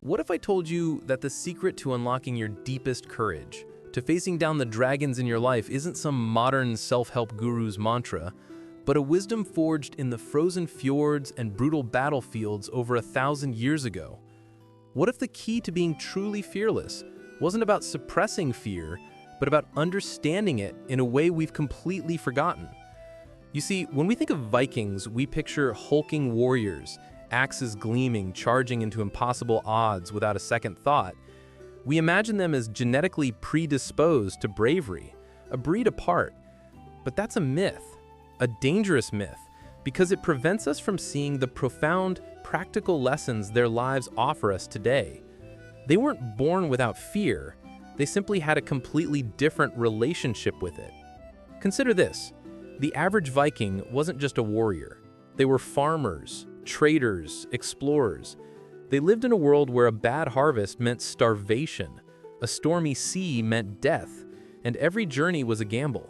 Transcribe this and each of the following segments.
What if I told you that the secret to unlocking your deepest courage, to facing down the dragons in your life, isn't some modern self-help guru's mantra, but a wisdom forged in the frozen fjords and brutal battlefields over 1,000 years ago? What if the key to being truly fearless wasn't about suppressing fear, but about understanding it in a way we've completely forgotten? You see, when we think of Vikings, we picture hulking warriors, axes gleaming, charging into impossible odds without a second thought. We imagine them as genetically predisposed to bravery, a breed apart. But that's a myth, a dangerous myth, because it prevents us from seeing the profound, practical lessons their lives offer us today. They weren't born without fear, they simply had a completely different relationship with it. Consider this: the average Viking wasn't just a warrior. They were farmers, traders, explorers. They lived in a world where a bad harvest meant starvation, a stormy sea meant death, and every journey was a gamble.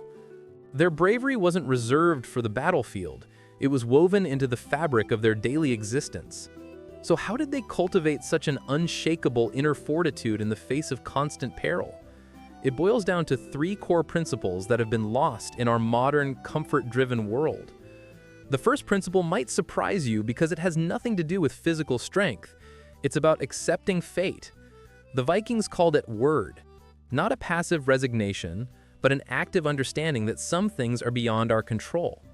Their bravery wasn't reserved for the battlefield, it was woven into the fabric of their daily existence. So how did they cultivate such an unshakable inner fortitude in the face of constant peril? It boils down to three core principles that have been lost in our modern, comfort-driven world. The first principle might surprise you because it has nothing to do with physical strength. It's about accepting fate. The Vikings called it word, not a passive resignation, but an active understanding that some things are beyond our control.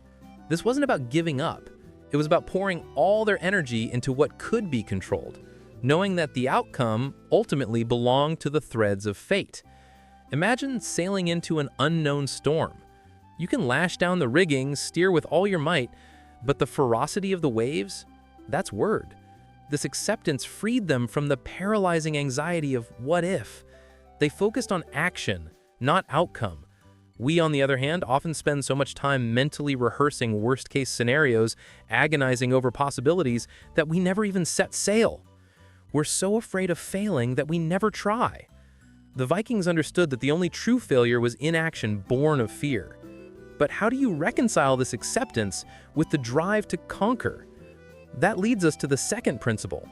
This wasn't about giving up. It was about pouring all their energy into what could be controlled, knowing that the outcome ultimately belonged to the threads of fate. Imagine sailing into an unknown storm. You can lash down the rigging, steer with all your might, but the ferocity of the waves, that's word. This acceptance freed them from the paralyzing anxiety of what if. They focused on action, not outcome. We, on the other hand, often spend so much time mentally rehearsing worst-case scenarios, agonizing over possibilities, that we never even set sail. We're so afraid of failing that we never try. The Vikings understood that the only true failure was inaction born of fear. But how do you reconcile this acceptance with the drive to conquer? That leads us to the second principle.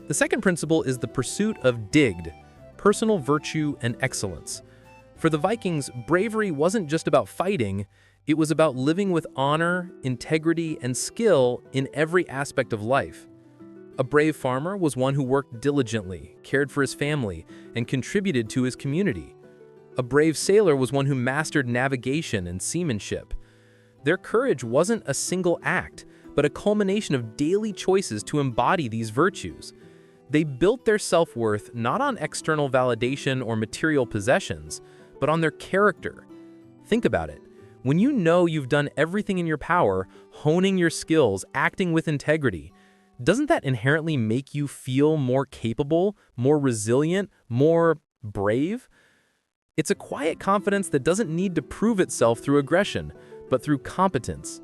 The second principle is the pursuit of digd, personal virtue and excellence. For the Vikings, bravery wasn't just about fighting, it was about living with honor, integrity, and skill in every aspect of life. A brave farmer was one who worked diligently, cared for his family, and contributed to his community. A brave sailor was one who mastered navigation and seamanship. Their courage wasn't a single act, but a culmination of daily choices to embody these virtues. They built their self-worth not on external validation or material possessions, but on their character. Think about it. When you know you've done everything in your power, honing your skills, acting with integrity, doesn't that inherently make you feel more capable, more resilient, more brave? It's a quiet confidence that doesn't need to prove itself through aggression, but through competence.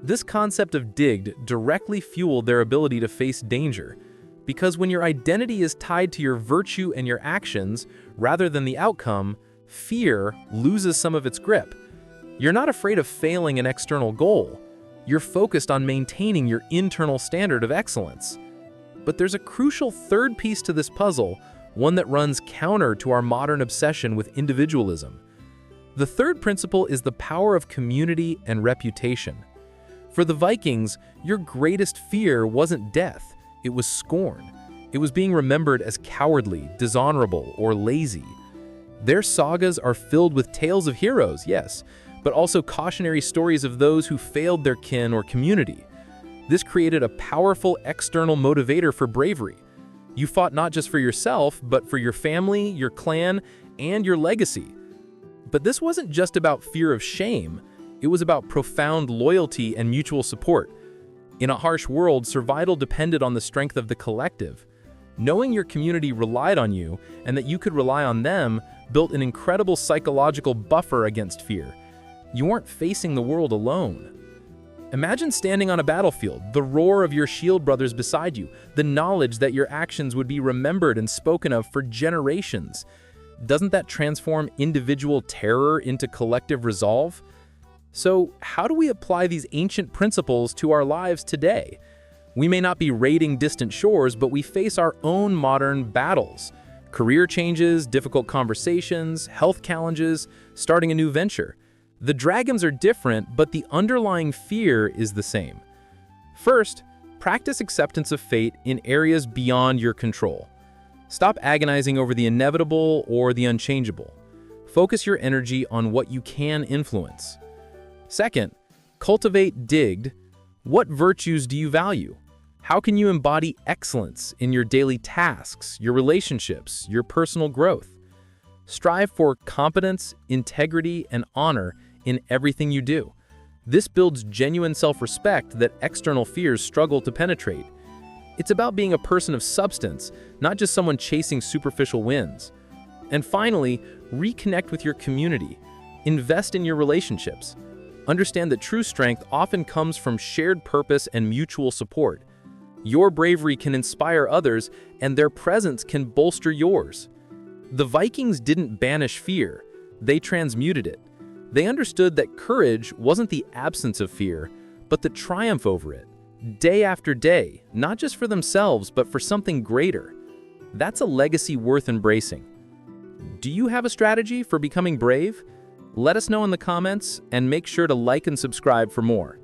This concept of digd directly fueled their ability to face danger, because when your identity is tied to your virtue and your actions, rather than the outcome, fear loses some of its grip. You're not afraid of failing an external goal. You're focused on maintaining your internal standard of excellence. But there's a crucial third piece to this puzzle, one that runs counter to our modern obsession with individualism. The third principle is the power of community and reputation. For the Vikings, your greatest fear wasn't death, it was scorn. It was being remembered as cowardly, dishonorable, or lazy. Their sagas are filled with tales of heroes, yes, but also cautionary stories of those who failed their kin or community. This created a powerful external motivator for bravery. You fought not just for yourself, but for your family, your clan, and your legacy. But this wasn't just about fear of shame, it was about profound loyalty and mutual support. In a harsh world, survival depended on the strength of the collective. Knowing your community relied on you, and that you could rely on them, built an incredible psychological buffer against fear. You weren't facing the world alone. Imagine standing on a battlefield, the roar of your shield brothers beside you, the knowledge that your actions would be remembered and spoken of for generations. Doesn't that transform individual terror into collective resolve? So, how do we apply these ancient principles to our lives today? We may not be raiding distant shores, but we face our own modern battles. Career changes, difficult conversations, health challenges, starting a new venture. The dragons are different, but the underlying fear is the same. First, practice acceptance of fate in areas beyond your control. Stop agonizing over the inevitable or the unchangeable. Focus your energy on what you can influence. Second, cultivate digged. What virtues do you value? How can you embody excellence in your daily tasks, your relationships, your personal growth? Strive for competence, integrity, and honor in everything you do. This builds genuine self-respect that external fears struggle to penetrate. It's about being a person of substance, not just someone chasing superficial wins. And finally, reconnect with your community. Invest in your relationships. Understand that true strength often comes from shared purpose and mutual support. Your bravery can inspire others, and their presence can bolster yours. The Vikings didn't banish fear, they transmuted it. They understood that courage wasn't the absence of fear, but the triumph over it, day after day, not just for themselves, but for something greater. That's a legacy worth embracing. Do you have a strategy for becoming brave? Let us know in the comments, and make sure to like and subscribe for more.